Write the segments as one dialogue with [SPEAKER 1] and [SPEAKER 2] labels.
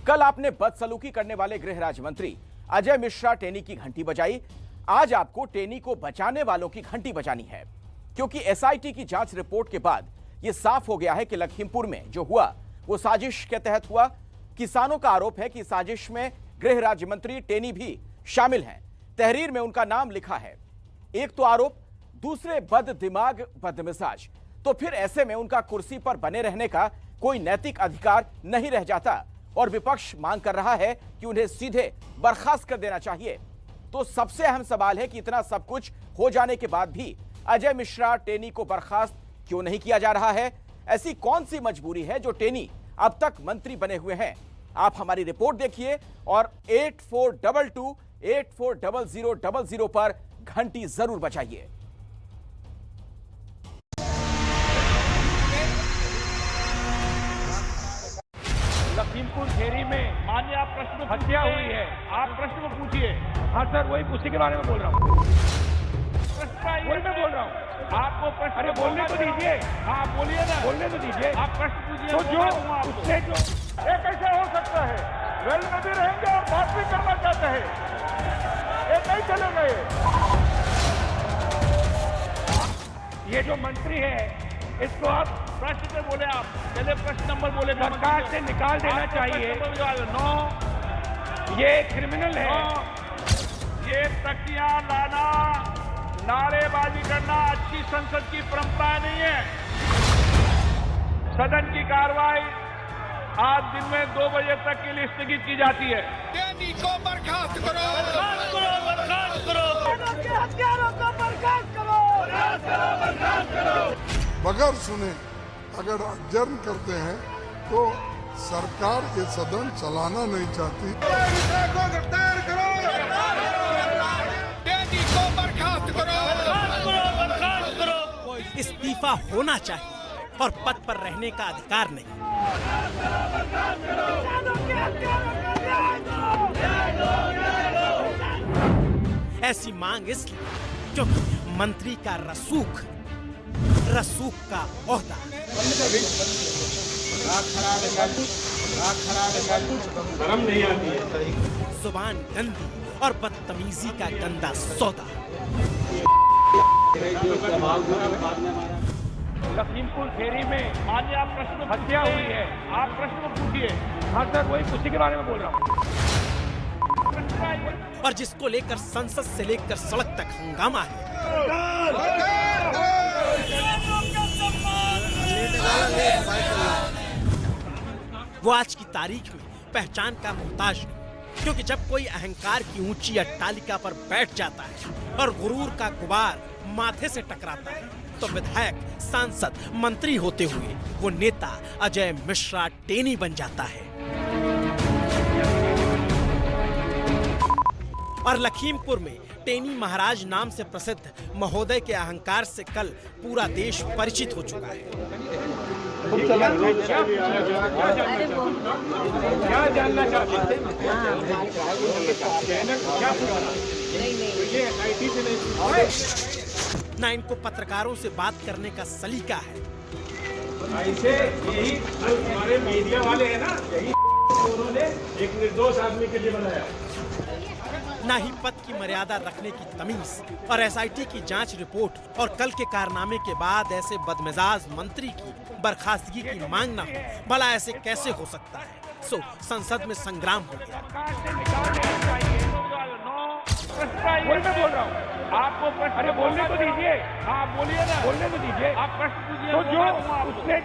[SPEAKER 1] कल आपने बदसलूकी करने वाले गृह राज्य मंत्री अजय मिश्रा टेनी की घंटी बजाई। आज आपको टेनी को बचाने वालों की घंटी बजानी है, क्योंकि एसआईटी की जांच रिपोर्ट के बाद यह साफ हो गया है कि लखीमपुर में जो हुआ वो साजिश के तहत हुआ। किसानों का आरोप है कि साजिश में गृह राज्य मंत्री टेनी भी शामिल हैं। तहरीर में उनका नाम लिखा है। एक तो आरोप, दूसरे बद दिमाग बदमिजाज। तो फिर ऐसे में उनका कुर्सी पर बने रहने का कोई नैतिक अधिकार नहीं रह जाता और विपक्ष मांग कर रहा है कि उन्हें सीधे बर्खास्त कर देना चाहिए। तो सबसे अहम सवाल है कि इतना सब कुछ हो जाने के बाद भी अजय मिश्रा टेनी को बर्खास्त क्यों नहीं किया जा रहा है? ऐसी कौन सी मजबूरी है जो टेनी अब तक मंत्री बने हुए हैं? आप हमारी रिपोर्ट देखिए और 8422 840000 पर घंटी जरूर बजाइए।
[SPEAKER 2] लखीमपुर खेरी में मान्य आप प्रश्न हत्या हुई है, आप प्रश्न को पूछिए। हाँ सर, वही उसी के बारे में बोल रहा हूँ। वही मैं बोल रहा हूँ, आपको प्रश्न। अरे बोलने तो दीजिए। हाँ बोलिए ना, बोलने तो दीजिए। आप प्रश्न पूछिए। तो जो उससे जो ये कैसे हो सकता है? वेल में भी रहेंगे और बात भी करना चाहते हैं, ये नहीं चलेगा। ये जो मंत्री है इसको आप प्रश्न पे बोले। आप पहले प्रश्न नंबर बोले, सरकार से निकाल देना चाहिए। नो, ये क्रिमिनल है। ये तकिया लाना, नारेबाजी करना अच्छी संसद की परंपरा नहीं है। सदन की कार्रवाई आज दिन में 2 बजे तक के लिए स्थगित की जाती है। टेनी को बर्खास्त करो, बर्खास्त करो, बर्खास्त करो, हत्यारों को बर्खास्त करो, बर्खास्त करो।
[SPEAKER 3] बगैर सुने अगर adjourn करते हैं तो सरकार ये सदन चलाना नहीं चाहती।
[SPEAKER 2] गिरफ्तार करो, टेनी को बर्खास्त करो, बर्खास्त करो।
[SPEAKER 4] इस्तीफा होना चाहिए और पद पर रहने का अधिकार नहीं। ऐसी मांग इसलिए क्योंकि मंत्री का रसूख का ओहदा जुबान गंदी और बदतमीजी का गंदा सौदा।
[SPEAKER 2] लखीमपुर खेरी में मान्य आप प्रश्न हत्या हुई है, आप प्रश्न को पूछिए। हाँ सर, वही उसी के बारे में बोल रहा हूँ।
[SPEAKER 4] और जिसको लेकर संसद से लेकर सड़क तक हंगामा है। वो आज की तारीख में पहचान का मोहताज नहीं, क्योंकि जब कोई अहंकार की ऊंची अट्टालिका पर बैठ जाता है और गुरूर का गुबार माथे से टकराता है तो विधायक, सांसद, मंत्री होते हुए वो नेता अजय मिश्रा टेनी बन जाता है। और लखीमपुर में टेनी महाराज नाम से प्रसिद्ध महोदय के अहंकार से कल पूरा देश परिचित हो चुका है।
[SPEAKER 2] क्या जानना चाहते हैं?
[SPEAKER 4] ना इनको पत्रकारों से बात करने का सलीका है।
[SPEAKER 2] ऐसे यही हमारे मीडिया वाले हैं ना, यही उन्होंने एक निर्दोष आदमी के लिए बनाया।
[SPEAKER 4] ना ही पद की मर्यादा रखने की तमीज। और एसआईटी की जांच रिपोर्ट और कल के कारनामे के बाद ऐसे बदमिजाज मंत्री की बर्खास्तगी की मांग ना हो, भला ऐसे कैसे हो सकता है? सो संसद में संग्राम हो गया।
[SPEAKER 2] वही मैं बोल रहा हूँ, आपको प्रश्न। अरे बोलने तो दीजिए। हाँ बोलिए ना, बोलने तो दीजिए। आप प्रश्न पूछिए। तो जो उसने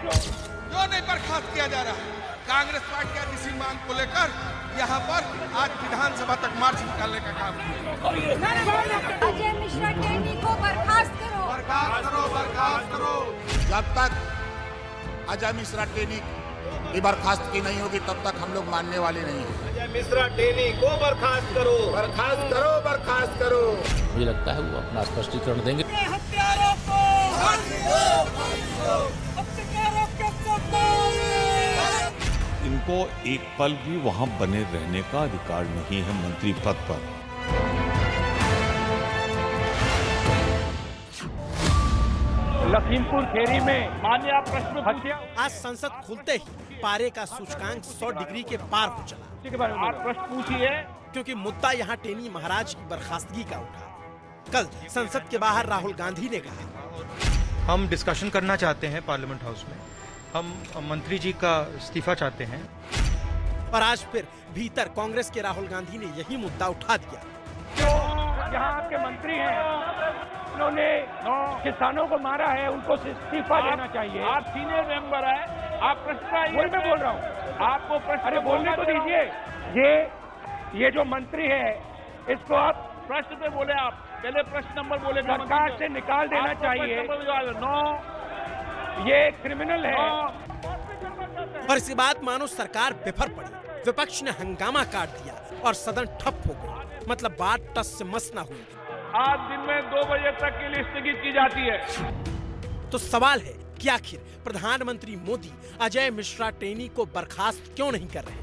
[SPEAKER 5] जो नहीं बर्खास्त किया जा रहा है, कांग्रेस पार्टी की इसी मांग को लेकर यहाँ पर आज विधानसभा तक मार्च निकालने का काम किया।
[SPEAKER 6] अजय मिश्रा टेनी को बर्खास्त करो,
[SPEAKER 5] बर्खास्त करो, बर्खास्त करो। जब तक अजय मिश्रा टेनी की बर्खास्त की नहीं होगी तब तक हम लोग मानने वाले नहीं हैं।
[SPEAKER 2] अजय मिश्रा टेनी को बर्खास्त करो,
[SPEAKER 5] बर्खास्त करो, बर्खास्त करो।
[SPEAKER 7] मुझे लगता है वो अपना स्पष्टीकरण देंगे।
[SPEAKER 2] हत्यारों को
[SPEAKER 8] इनको एक पल भी वहां बने रहने का अधिकार नहीं है मंत्री पद पर।
[SPEAKER 2] लखीमपुर खेरी में मान्य आप प्रश्न पूछिए।
[SPEAKER 4] आज संसद खुलते ही पारे का सूचकांक 100 डिग्री के पार हो चला।
[SPEAKER 2] आप प्रश्न पूछिए।
[SPEAKER 4] क्योंकि मुद्दा यहाँ टेनी महाराज की बर्खास्तगी का उठा। कल संसद के बाहर राहुल गांधी ने कहा,
[SPEAKER 9] हम डिस्कशन करना चाहते हैं पार्लियामेंट हाउस में, हम मंत्री जी का इस्तीफा चाहते हैं।
[SPEAKER 4] और आज फिर भीतर कांग्रेस के राहुल गांधी ने यही मुद्दा उठा दिया।
[SPEAKER 2] जो यहाँ आपके मंत्री हैं, उन्होंने किसानों को मारा है, उनको इस्तीफा देना चाहिए। आप सीनियर मेंबर हैं, आप प्रश्न वही मैं बोल रहा हूँ, आपको प्रश्न अरे बोलने तो दीजिए। ये जो मंत्री है, इसको आप प्रश्न पे बोले। आप पहले प्रश्न नंबर बोले, सरकार से निकाल देना चाहिए। ये क्रिमिनल है।
[SPEAKER 4] और इसके बाद मानो सरकार बिफर पड़ी, विपक्ष ने हंगामा काट दिया और सदन ठप हो गया। मतलब बात टस से मस ना हुई।
[SPEAKER 2] आज दिन में 2 बजे तक के लिए स्थगित की जाती है।
[SPEAKER 4] तो सवाल है कि आखिर प्रधानमंत्री मोदी अजय मिश्रा टेनी को बर्खास्त क्यों नहीं कर रहे?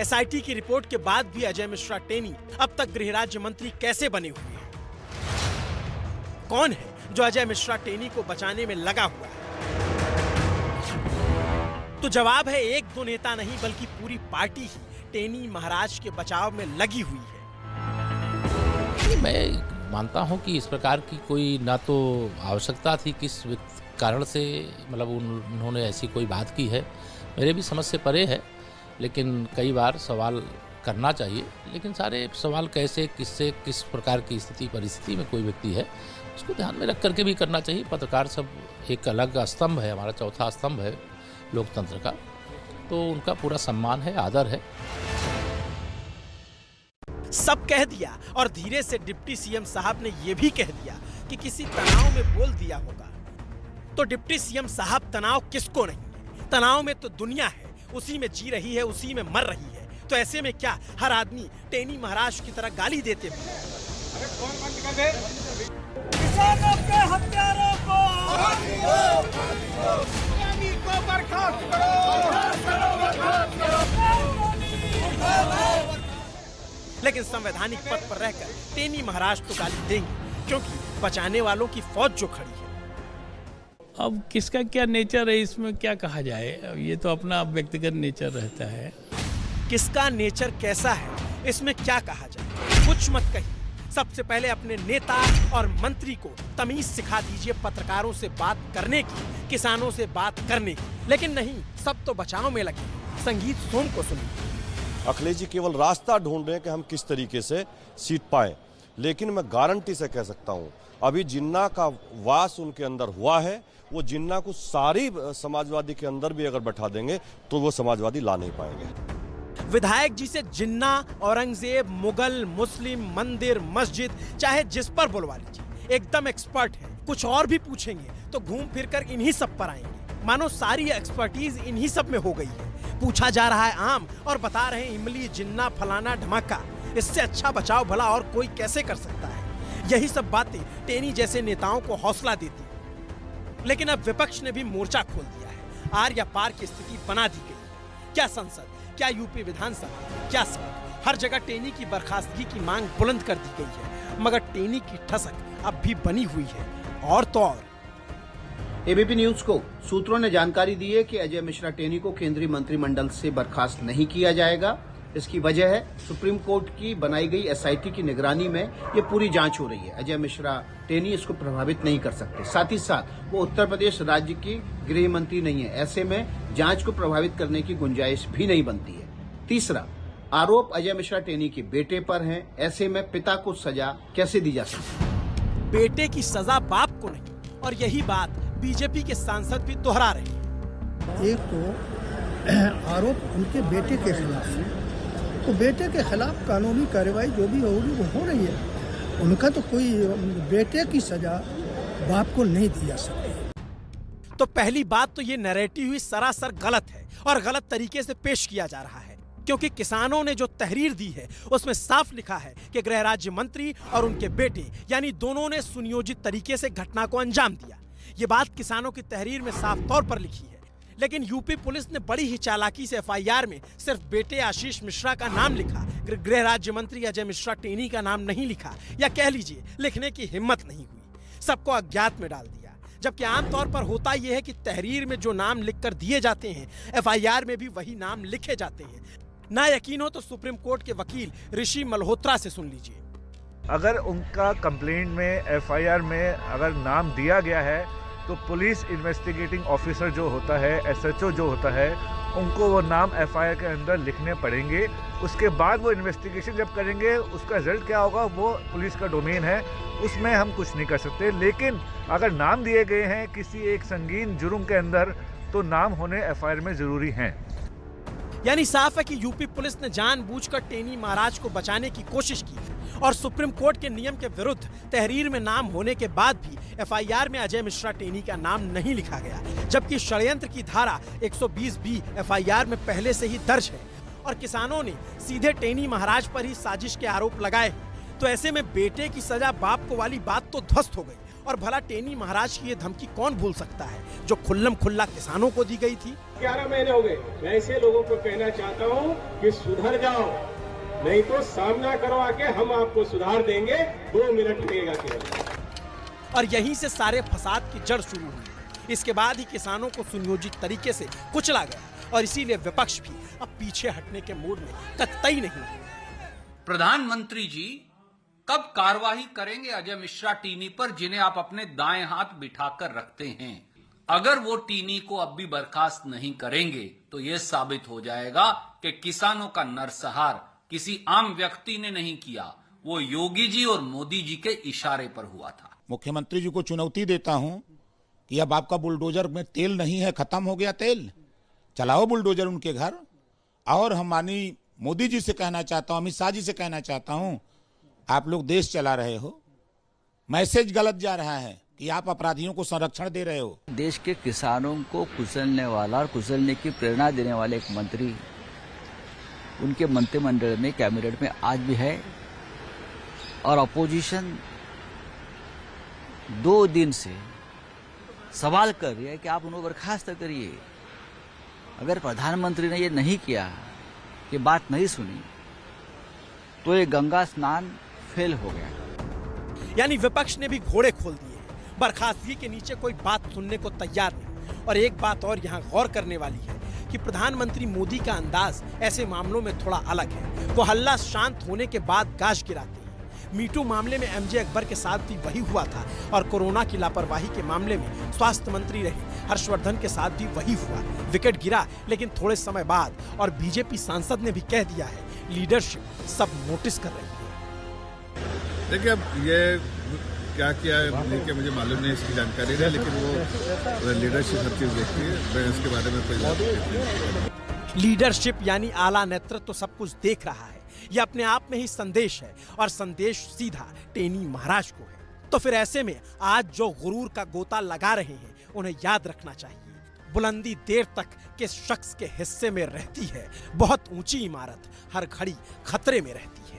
[SPEAKER 4] एसआईटी की रिपोर्ट के बाद भी अजय मिश्रा टेनी अब तक गृह राज्य मंत्री कैसे बने हुए हैं? कौन है जो अजय मिश्रा टेनी को बचाने में लगा हुआ है? तो जवाब है एक दो नेता नहीं बल्कि पूरी पार्टी ही टेनी महाराज के बचाव में लगी हुई है।
[SPEAKER 7] मैं मानता हूं कि इस प्रकार की कोई ना तो आवश्यकता थी, किस कारण से मतलब उन्होंने ऐसी कोई बात की है, मेरे भी समझ से परे है। लेकिन कई बार सवाल करना चाहिए, लेकिन सारे सवाल कैसे, किससे, किस प्रकार की स्थिति परिस्थिति में कोई व्यक्ति है, उसको ध्यान में रख करके भी करना चाहिए। पत्रकार सब एक अलग स्तंभ है, हमारा चौथा स्तंभ है लोकतंत्र का, तो उनका पूरा सम्मान है, आदर है।
[SPEAKER 4] सब कह दिया और धीरे से डिप्टी सीएम साहब ने यह भी कह दिया कि किसी तनाव में बोल दिया होगा। तो डिप्टी सीएम साहब तनाव किसको नहीं? तनाव में तो दुनिया है, उसी में जी रही है, उसी में मर रही है। तो ऐसे में क्या हर आदमी टेनी महाराज की तरह गाली देते हुए?
[SPEAKER 6] किसानों के हत्यारों को बर्खास्त करो।
[SPEAKER 4] लेकिन संवैधानिक पद पर रहकर टेनी महाराज तो गाली देंगे, क्योंकि बचाने वालों की फौज जो खड़ी है।
[SPEAKER 10] अब किसका क्या नेचर है, इसमें क्या कहा जाए, ये तो अपना व्यक्तिगत नेचर रहता है।
[SPEAKER 4] किसका नेचर कैसा है, इसमें क्या कहा जाए? कुछ मत कहिए। सबसे पहले अपने नेता और मंत्री को तमीज सिखा दीजिए पत्रकारों से बात करने की, किसानों से बात करने की। लेकिन नहीं, सब तो बचाव में लगे। संगीत सोम को सुनिए।
[SPEAKER 11] अखिलेश जी केवल रास्ता ढूंढ रहे हैं कि हम किस तरीके से सीट पाएं, लेकिन मैं गारंटी से कह सकता हूं अभी जिन्ना का वास उनके अंदर हुआ है, वो जिन्ना को सारी समाजवादी के अंदर भी अगर बैठा देंगे तो वो समाजवादी ला नहीं पाएंगे।
[SPEAKER 4] विधायक जी से जिन्ना, औरंगजेब, मुगल, मुस्लिम, मंदिर, मस्जिद, चाहे जिस पर बुलवा लीजिए, एकदम एक्सपर्ट है। कुछ और भी पूछेंगे तो घूम फिर कर इन्हीं सब पर आएंगे। मानो सारी एक्सपर्टीज इन्हीं सब में हो गई है। पूछा जा रहा है आम और बता रहे हैं इमली, जिन्ना, फलाना, ढमाका। इससे अच्छा बचाव भला और कोई कैसे कर सकता है? यही सब बातें टेनी जैसे नेताओं को हौसला देती है। लेकिन अब विपक्ष ने भी मोर्चा खोल दिया है। आर या पार की स्थिति बना दी गई। क्या संसद, क्या यूपी विधानसभा, क्या सड़क, हर जगह टेनी की बर्खास्तगी की मांग बुलंद कर दी गई है। मगर टेनी की ठसक अब भी बनी हुई है। और तो और
[SPEAKER 12] एबीपी न्यूज को सूत्रों ने जानकारी दी है कि अजय मिश्रा टेनी को केंद्रीय मंत्रिमंडल से बर्खास्त नहीं किया जाएगा। इसकी वजह है सुप्रीम कोर्ट की बनाई गई एसआईटी की निगरानी में ये पूरी जांच हो रही है। अजय मिश्रा टेनी इसको प्रभावित नहीं कर सकते। साथ ही साथ वो उत्तर प्रदेश राज्य की गृह मंत्री नहीं है, ऐसे में जांच को प्रभावित करने की गुंजाइश भी नहीं बनती है। तीसरा आरोप अजय मिश्रा टेनी के बेटे पर है, ऐसे में पिता को सजा कैसे दी जा सकती है?
[SPEAKER 4] बेटे की सजा बाप को नहीं, और यही बात बीजेपी के सांसद भी दोहरा रहे हैं।
[SPEAKER 13] एक तो आरोप उनके बेटे के खिलाफ है, तो बेटे के खिलाफ कानूनी कार्रवाई जो भी होगी वो हो रही है। उनका तो कोई बेटे की सजा बाप को नहीं दी जा सकती।
[SPEAKER 4] तो पहली बात तो ये नैरेटिव ही सरासर गलत है और गलत तरीके से पेश किया जा रहा है, क्योंकि किसानों ने जो तहरीर दी है उसमें साफ लिखा है कि गृह राज्य मंत्री और उनके बेटे यानी दोनों ने सुनियोजित तरीके से घटना को अंजाम दिया। ये बात किसानों की तहरीर में साफ तौर पर लिखी है। लेकिन यूपी पुलिस ने बड़ी ही चालाकी से एफआईआर में सिर्फ बेटे आशीष मिश्रा का नाम लिखा, गृह राज्य मंत्री अजय मिश्रा टेनी का नाम नहीं लिखा, या कह लीजिए लिखने की हिम्मत नहीं हुई। सबको अज्ञात में डाल दिया। जबकि आमतौर पर होता यह है कि तहरीर में जो नाम लिखकर दिए जाते हैं, एफआईआर में भी वही नाम लिखे जाते हैं। ना यकीन हो तो सुप्रीम कोर्ट के वकील ऋषि मल्होत्रा से सुन लीजिए।
[SPEAKER 14] अगर उनका कंप्लेंट में, एफआईआर में अगर नाम दिया गया है तो पुलिस इन्वेस्टिगेटिंग ऑफिसर जो होता है, एसएचओ जो होता है, उनको वो नाम एफआईआर के अंदर लिखने पड़ेंगे। उसके बाद वो इन्वेस्टिगेशन जब करेंगे, उसका रिजल्ट क्या होगा वो पुलिस का डोमेन है, उसमें हम कुछ नहीं कर सकते। लेकिन अगर नाम दिए गए हैं किसी एक संगीन जुर्म के अंदर तो नाम होने एफआईआर में जरूरी हैं।
[SPEAKER 4] यानी साफ है कि यूपी पुलिस ने जानबूझकर टेनी महाराज को बचाने की कोशिश की और सुप्रीम कोर्ट के नियम के विरुद्ध तहरीर में नाम होने के बाद भी एफआईआर में अजय मिश्रा टेनी का नाम नहीं लिखा गया, जबकि षड्यंत्र की धारा 120B एफआईआर में पहले से ही दर्ज है और किसानों ने सीधे टेनी महाराज पर ही साजिश के आरोप लगाए। तो ऐसे में बेटे की सजा बाप को वाली बात तो ध्वस्त हो गई। और भला टेनी महाराज की ये धमकी कौन भूल सकता है जो खुल्लम खुल्ला किसानों को दी गई थी।
[SPEAKER 2] 11 महीने हो गए। मैं ऐसे लोगों को कहना चाहता हूँ कि सुधर जाओ, नहीं तो सामना करवा के हम आपको सुधार देंगे। 2 मिनट लगेगा केवल।
[SPEAKER 4] और यहीं से सारे फसाद की जड़ शुरू हुई। इसके बाद ही किसानों को सुनियोजित तरीके से कुचला गया और इसीलिए विपक्ष भी अब पीछे हटने के मूड में कतई नहीं है।
[SPEAKER 15] प्रधानमंत्री जी कब कार्रवाई करेंगे अजय मिश्रा टीनी पर, जिन्हें आप अपने दाएं हाथ बिठाकर रखते हैं? अगर वो टीनी को अब भी बर्खास्त नहीं करेंगे तो ये साबित हो जाएगा कि किसानों का नरसंहार किसी आम व्यक्ति ने नहीं किया, वो योगी जी और मोदी जी के इशारे पर हुआ था।
[SPEAKER 16] मुख्यमंत्री जी को चुनौती देता हूं कि अब आपका बुलडोजर में तेल नहीं है, खत्म हो गया तेल, चलाओ बुलडोजर उनके घर। और हम माननीय मोदी जी से कहना चाहता हूं, अमित शाह जी से कहना चाहता हूं, आप लोग देश चला रहे हो, मैसेज गलत जा रहा है कि आप अपराधियों को संरक्षण दे रहे हो।
[SPEAKER 17] देश के किसानों को कुचलने वाला और कुचलने की प्रेरणा देने वाले एक मंत्री उनके मंत्रिमंडल में, कैबिनेट में आज भी है और अपोजिशन 2 दिन से सवाल कर रही है कि आप उन्हें बर्खास्त करिए। अगर प्रधानमंत्री ने ये नहीं किया, ये बात नहीं सुनी, तो ये गंगा स्नान फेल हो गया।
[SPEAKER 4] यानी विपक्ष ने भी घोड़े खोल दिए, बर्खास्तगी के नीचे कोई बात सुनने को तैयार नहीं। और एक बात और यहाँ गौर करने वाली है कि प्रधानमंत्री मोदी का अंदाज ऐसे मामलों में थोड़ा अलग है। वो हल्ला शांत होने के बाद गाज गिराते हैं। मीटू मामले में एमजे अकबर के साथ भी वही हुआ था और कोरोना की लापरवाही के मामले में स्वास्थ्य मंत्री रहे हर्षवर्धन के साथ भी वही हुआ। विकेट गिरा, लेकिन थोड़े समय बाद और बीजेपी सांसद ने भी कह दिया है, लीडरशिप सब नोटिस कर रही है।
[SPEAKER 18] देखिए, अब ये क्या किया है कि मुझे मालूम नहीं, इसकी जानकारी नहीं, लेकिन वो लीडरशिप हर चीज देखती है, मैं इसके बारे में कोई बात नहीं।
[SPEAKER 4] लीडरशिप यानी आला नेतृत्व तो सब कुछ देख रहा है। यह अपने आप में ही संदेश है और संदेश सीधा टेनी महाराज को है। तो फिर ऐसे में आज जो गुरूर का गोता लगा रहे हैं, उन्हें याद रखना चाहिए, बुलंदी देर तक किस शख्स के हिस्से में रहती है, बहुत ऊंची इमारत हर घड़ी खतरे में रहती है।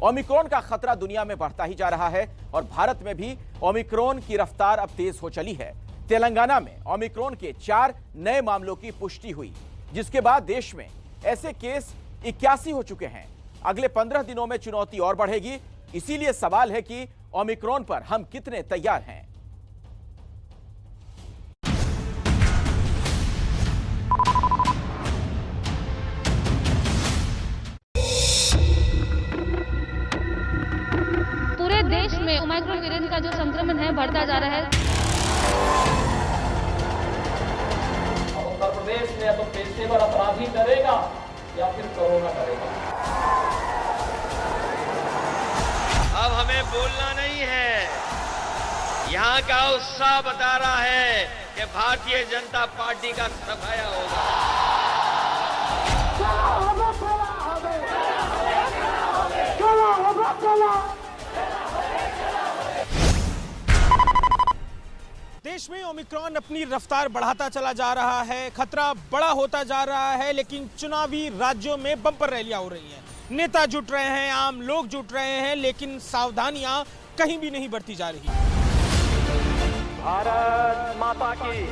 [SPEAKER 1] ओमिक्रॉन का खतरा दुनिया में बढ़ता ही जा रहा है और भारत में भी ओमिक्रॉन की रफ्तार अब तेज हो चली है। तेलंगाना में ओमिक्रॉन के 4 नए मामलों की पुष्टि हुई, जिसके बाद देश में ऐसे केस 81 हो चुके हैं। अगले 15 दिनों में चुनौती और बढ़ेगी। इसीलिए सवाल है कि ओमिक्रॉन पर हम कितने तैयार हैं।
[SPEAKER 19] पूरे देश में ओमिक्रॉन वेरिएंट का जो संक्रमण है बढ़ता जा रहा है।
[SPEAKER 20] उत्तर प्रदेश में या तो पेशेवर अपराधी करेगा या फिर कोरोना करेगा।
[SPEAKER 21] अब हमें बोलना नहीं है, यहाँ का उत्साह बता रहा है कि भारतीय जनता पार्टी का सफाया होगा।
[SPEAKER 22] देश में ओमिक्रॉन अपनी रफ्तार बढ़ाता चला जा रहा है, खतरा बड़ा होता जा रहा है, लेकिन चुनावी राज्यों में बम्पर रैलियां हो रही हैं, नेता जुट रहे हैं, आम लोग जुट रहे हैं, लेकिन सावधानियां कहीं भी नहीं बढ़ती जा रही।
[SPEAKER 21] भारत माता की,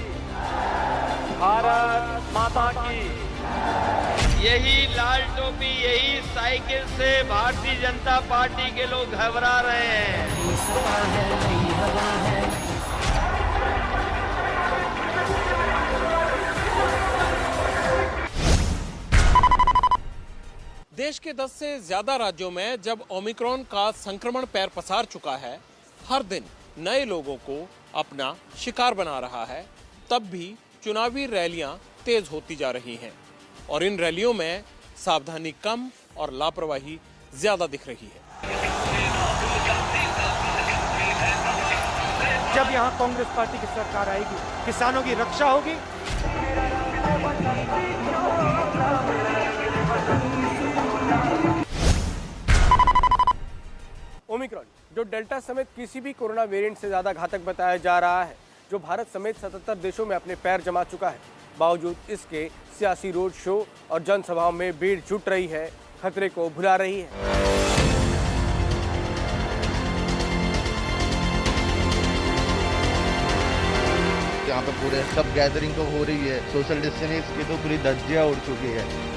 [SPEAKER 21] भारत माता की। यही लाल टोपी, यही साइकिल से भारतीय जनता पार्टी के लोग घबरा रहे हैं।
[SPEAKER 22] देश के 10 से ज्यादा राज्यों में जब ओमिक्रॉन का संक्रमण पैर पसार चुका है, हर दिन नए लोगों को अपना शिकार बना रहा है, तब भी चुनावी रैलियां तेज होती जा रही हैं और इन रैलियों में सावधानी कम और लापरवाही ज्यादा दिख रही है।
[SPEAKER 3] जब यहाँ कांग्रेस पार्टी की सरकार आएगी, किसानों की रक्षा होगी। ओमिक्रॉन, जो डेल्टा समेत किसी भी कोरोना वेरिएंट से ज्यादा घातक बताया जा रहा है, जो भारत समेत 77 देशों में अपने पैर जमा चुका है, बावजूद इसके सियासी रोड शो और जनसभाओं में भीड़ जुट रही है, खतरे को भुला रही है।
[SPEAKER 5] यहाँ पे पूरे सब गैदरिंग तो हो रही है, सोशल डिस्टेंसिंग की तो पूरी धज्जियां उड़ चुकी है।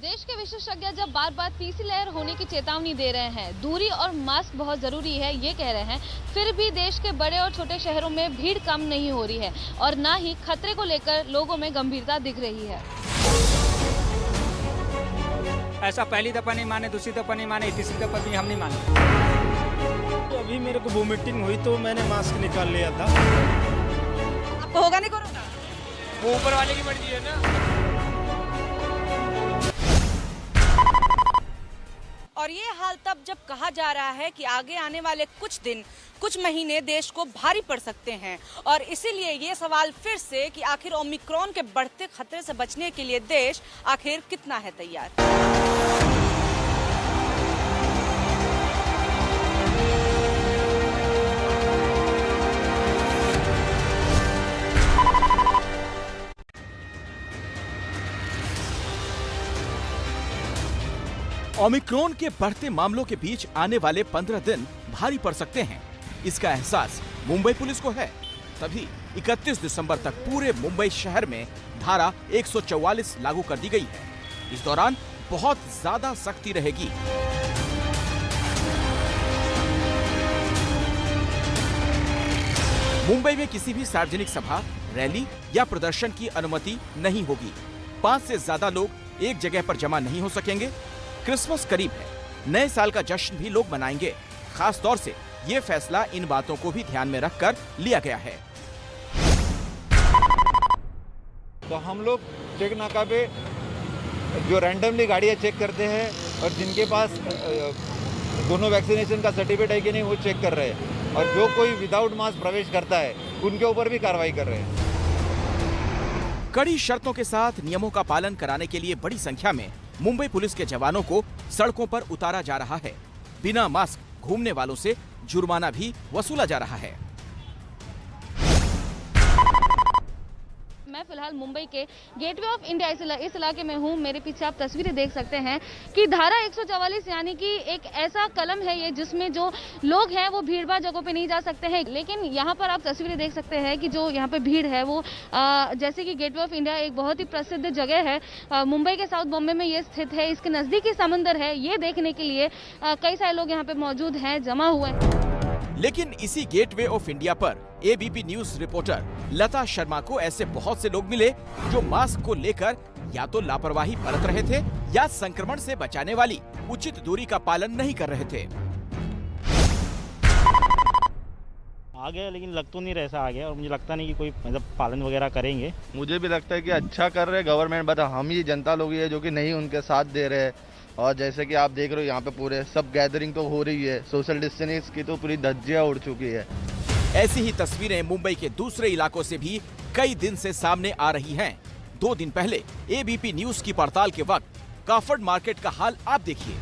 [SPEAKER 19] देश के विशेषज्ञ जब बार बार तीसरी लहर होने की चेतावनी दे रहे हैं, दूरी और मास्क बहुत जरूरी है ये कह रहे हैं, फिर भी देश के बड़े और छोटे शहरों में भीड़ कम नहीं हो रही है और ना ही खतरे को लेकर लोगों में गंभीरता दिख रही है।
[SPEAKER 23] ऐसा पहली दफा नहीं माने, दूसरी दफा नहीं माने, तीसरी दफा भी हम नहीं माने।
[SPEAKER 22] अभी मेरे को वोमिटिंग हुई तो मैंने मास्क निकाल लिया था।
[SPEAKER 24] आपको होगा नहीं कोरोना?
[SPEAKER 22] वो ऊपर वाले की मर्जी है ना।
[SPEAKER 24] और ये हाल तब जब कहा जा रहा है कि आगे आने वाले कुछ दिन, कुछ महीने देश को भारी पड़ सकते हैं और इसीलिए ये सवाल फिर से कि आखिर ओमिक्रॉन के बढ़ते खतरे से बचने के लिए देश आखिर कितना है तैयार।
[SPEAKER 1] ओमिक्रॉन के बढ़ते मामलों के बीच आने वाले 15 दिन भारी पड़ सकते हैं, इसका एहसास मुंबई पुलिस को है। तभी 31 दिसंबर तक पूरे मुंबई शहर में धारा 144 लागू कर दी गई है। इस दौरान बहुत ज्यादा सख्ती रहेगी। मुंबई में किसी भी सार्वजनिक सभा, रैली या प्रदर्शन की अनुमति नहीं होगी। 5 से ज्यादा लोग एक जगह पर जमा नहीं हो सकेंगे। क्रिसमस करीब है, नए साल का जश्न भी लोग मनाएंगे। खास तौर से ये फैसला इन बातों को भी ध्यान में रखकर लिया गया है।
[SPEAKER 14] तो हम लोग चेक नाका पे जो रैंडमली गाड़ियाँ चेक करते हैं और जिनके पास दोनों वैक्सीनेशन का सर्टिफिकेट है कि नहीं वो चेक कर रहे हैं, और जो कोई विदाउट मास्क प्रवेश करता है उनके ऊपर भी कार्रवाई कर रहे हैं।
[SPEAKER 1] कड़ी शर्तों के साथ नियमों का पालन कराने के लिए बड़ी संख्या में मुंबई पुलिस के जवानों को सड़कों पर उतारा जा रहा है। बिना मास्क घूमने वालों से जुर्माना भी वसूला जा रहा है।
[SPEAKER 19] मैं फिलहाल मुंबई के गेटवे ऑफ इंडिया इस इलाके में हूँ। मेरे पीछे आप तस्वीरें देख सकते हैं कि धारा 144 यानी कि एक ऐसा कलम है ये जिसमें जो लोग हैं वो भीड़-भाड़ जगहों पे नहीं जा सकते हैं। लेकिन यहाँ पर आप तस्वीरें देख सकते हैं कि जो यहाँ पे भीड़ है वो जैसे कि गेटवे ऑफ इंडिया एक बहुत ही प्रसिद्ध जगह है, मुंबई के साउथ बॉम्बे में ये स्थित है। इसके नजदीक ही समुद्र है, ये देखने के लिए कई सारे लोग यहाँ पे मौजूद हैं, जमा हुए हैं।
[SPEAKER 1] लेकिन इसी गेटवे ऑफ इंडिया पर एबीपी न्यूज रिपोर्टर लता शर्मा को ऐसे बहुत से लोग मिले जो मास्क को लेकर या तो लापरवाही बरत रहे थे या संक्रमण से बचाने वाली उचित दूरी का पालन नहीं कर रहे थे।
[SPEAKER 25] आ गया लेकिन लग तो नहीं रहा ऐसा आ गया, और मुझे लगता नहीं कि कोई मतलब पालन वगैरह करेंगे।
[SPEAKER 5] मुझे भी लगता है कि अच्छा कर रहे गवर्नमेंट, बट हम ही जनता लोग ही है जो कि नहीं उनके साथ दे रहे हैं। और जैसे कि आप देख रहे हो यहाँ पे पूरे सब गैदरिंग तो हो रही है, सोशल डिस्टेंसिंग की तो पूरी धज्जियां उड़ चुकी है।
[SPEAKER 1] ऐसी ही तस्वीरें मुंबई के दूसरे इलाकों से भी कई दिन से सामने आ रही हैं। 2 दिन पहले एबीपी न्यूज की पड़ताल के वक्त काफड़ मार्केट का हाल आप देखिए।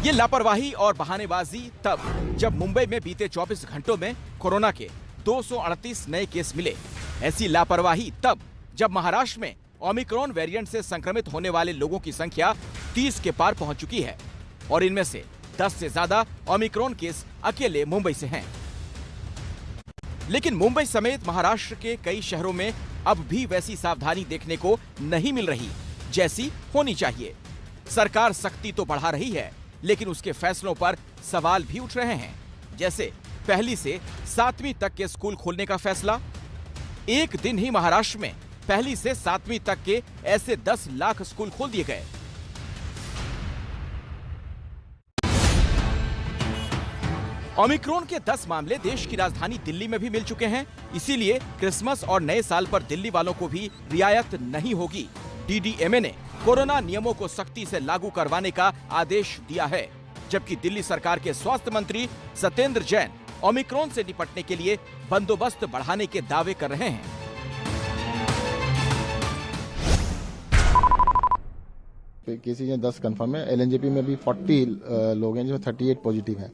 [SPEAKER 1] ये लापरवाही और बहानेबाजी तब जब मुंबई में बीते 24 घंटों में कोरोना के 238 नए केस मिले। ऐसी लापरवाही तब जब महाराष्ट्र में ओमिक्रॉन वेरिएंट से संक्रमित होने वाले लोगों की संख्या 30 के पार पहुंच चुकी है और इनमें से 10 से ज्यादा ओमिक्रॉन केस अकेले मुंबई से हैं। लेकिन मुंबई समेत महाराष्ट्र के कई शहरों में अब भी वैसी सावधानी देखने को नहीं मिल रही जैसी होनी चाहिए। सरकार सख्ती तो बढ़ा रही है, लेकिन उसके फैसलों पर सवाल भी उठ रहे हैं। जैसे पहली से 7वीं तक के स्कूल खोलने का फैसला। एक दिन ही महाराष्ट्र में पहली से 7वीं तक के ऐसे 10 लाख स्कूल खोल दिए गए। ओमिक्रॉन के 10 मामले देश की राजधानी दिल्ली में भी मिल चुके हैं। इसीलिए क्रिसमस और नए साल पर दिल्ली वालों को भी रियायत नहीं होगी। डीडीएमए ने कोरोना नियमों को सख्ती से लागू करवाने का आदेश दिया है, जबकि दिल्ली सरकार के स्वास्थ्य मंत्री सत्येंद्र जैन ओमिक्रॉन से निपटने के लिए बंदोबस्त बढ़ाने के दावे कर रहे हैं।
[SPEAKER 6] केसेज हैं 10 कंफर्म है। एलएनजेपी में भी 40 लोग हैं, जिसमें 38 पॉजिटिव हैं।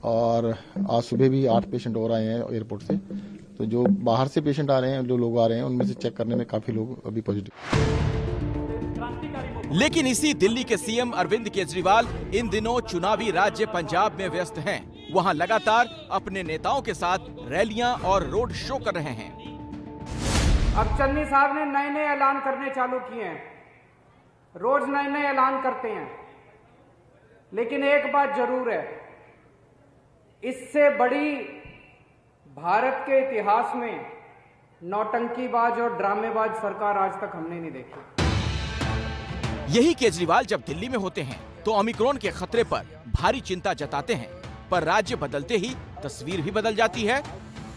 [SPEAKER 6] और आज सुबह भी 8 पेशेंट और आए हैं एयरपोर्ट से। तो जो बाहर से पेशेंट आ रहे हैं, जो लोग आ रहे हैं, उनमें से चेक करने में काफी लोग अभी पॉजिटिव।
[SPEAKER 1] लेकिन इसी दिल्ली के सीएम अरविंद केजरीवाल इन दिनों चुनावी राज्य पंजाब में व्यस्त हैं। वहां लगातार अपने नेताओं के साथ रैलियां और रोड शो कर रहे हैं।
[SPEAKER 7] अब चन्नी साहब ने नए नए ऐलान करने चालू किए हैं, रोज नए नए ऐलान करते हैं। लेकिन एक बात जरूर है, इससे बड़ी भारत के इतिहास में नौटंकीबाज और ड्रामेबाज सरकार आज तक हमने नहीं देखी।
[SPEAKER 1] यही केजरीवाल जब दिल्ली में होते हैं तो ओमिक्रॉन के खतरे पर भारी चिंता जताते हैं, पर राज्य बदलते ही तस्वीर भी बदल जाती है।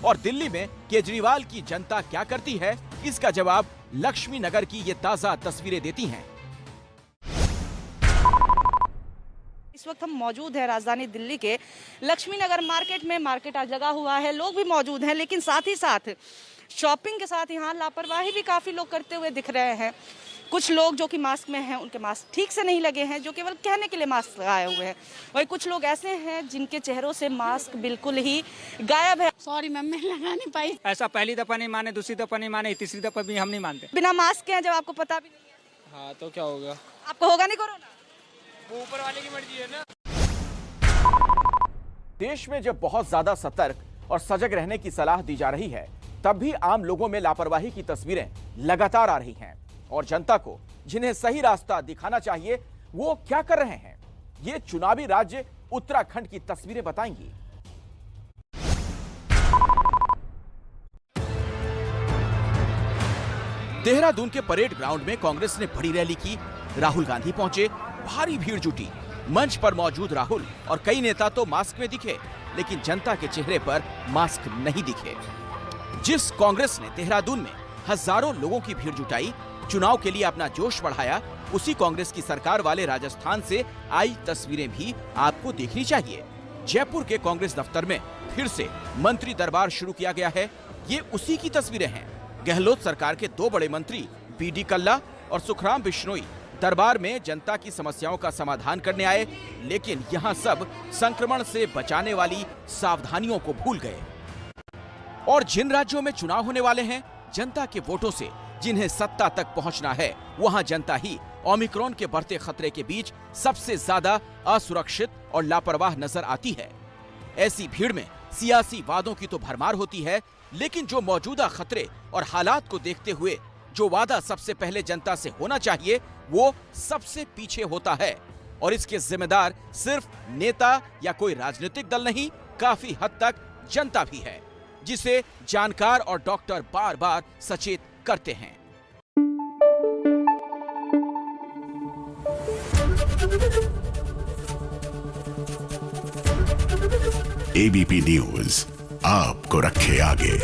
[SPEAKER 1] और दिल्ली में केजरीवाल की जनता क्या करती है, इसका जवाब लक्ष्मी नगर की ये ताजा तस्वीरें देती हैं।
[SPEAKER 24] इस वक्त हम मौजूद हैं राजधानी दिल्ली के लक्ष्मी नगर मार्केट में। मार्केट आज लगा हुआ है, लोग भी मौजूद हैं, लेकिन साथ ही साथ शॉपिंग के साथ यहाँ लापरवाही भी काफी लोग करते हुए दिख रहे हैं। कुछ लोग जो कि मास्क में हैं, उनके मास्क ठीक से नहीं लगे हैं, जो केवल कहने के लिए मास्क लगाए हुए हैं। वही कुछ लोग ऐसे हैं जिनके चेहरों से मास्क बिल्कुल ही गायब है।
[SPEAKER 8] सॉरी मैम, मैं लगा नहीं पाई।
[SPEAKER 23] ऐसा पहली दफा नहीं माने, दूसरी दफा नहीं माने, तीसरी दफा भी हम नहीं मानते।
[SPEAKER 24] बिना मास्क के हैं, जब आपको पता भी नहीं है।
[SPEAKER 23] हाँ तो क्या होगा?
[SPEAKER 24] आपको होगा नहीं कोरोना?
[SPEAKER 23] वो ऊपर वाले की मर्जी है ना।
[SPEAKER 1] देश में जब बहुत ज्यादा सतर्क और सजग रहने की सलाह दी जा रही है, तब भी आम लोगों में लापरवाही की तस्वीरें लगातार आ रही हैं। और जनता को जिन्हें सही रास्ता दिखाना चाहिए, वो क्या कर रहे हैं, ये चुनावी राज्य उत्तराखंड की तस्वीरें बताएंगी। देहरादून के परेड ग्राउंड में कांग्रेस ने बड़ी रैली की। राहुल गांधी पहुंचे, भारी भीड़ जुटी। मंच पर मौजूद राहुल और कई नेता तो मास्क में दिखे, लेकिन जनता के चेहरे पर मास्क नहीं दिखे। जिस कांग्रेस ने देहरादून में हजारों लोगों की भीड़ जुटाई, चुनाव के लिए अपना जोश बढ़ाया, उसी कांग्रेस की सरकार वाले राजस्थान से आई तस्वीरें भी आपको देखनी चाहिए। जयपुर के कांग्रेस दफ्तर में फिर से मंत्री दरबार शुरू किया गया है। ये उसी की तस्वीरें हैं। गहलोत सरकार के 2 बड़े मंत्री बीडी कल्ला और सुखराम बिश्नोई दरबार में जनता की समस्याओं का समाधान करने आए, लेकिन यहाँ सब संक्रमण से बचाने वाली सावधानियों को भूल गए। और जिन राज्यों में चुनाव होने वाले हैं, जनता के वोटों से जिन्हें सत्ता तक पहुंचना है, वहां जनता ही ओमिक्रॉन के बढ़ते खतरे के बीच सबसे ज्यादा असुरक्षित और लापरवाह नजर आती है। ऐसी भीड़ में सियासी वादों की तो भरमार होती है, लेकिन जो मौजूदा खतरे और हालात को देखते हुए जो वादा सबसे पहले जनता से होना चाहिए, वो सबसे पीछे होता है। और इसके जिम्मेदार सिर्फ नेता या कोई राजनीतिक दल नहीं, काफी हद तक जनता भी है, जिसे जानकार और डॉक्टर बार बार सचेत करते हैं।
[SPEAKER 9] एबीपी न्यूज आपको रखे आगे।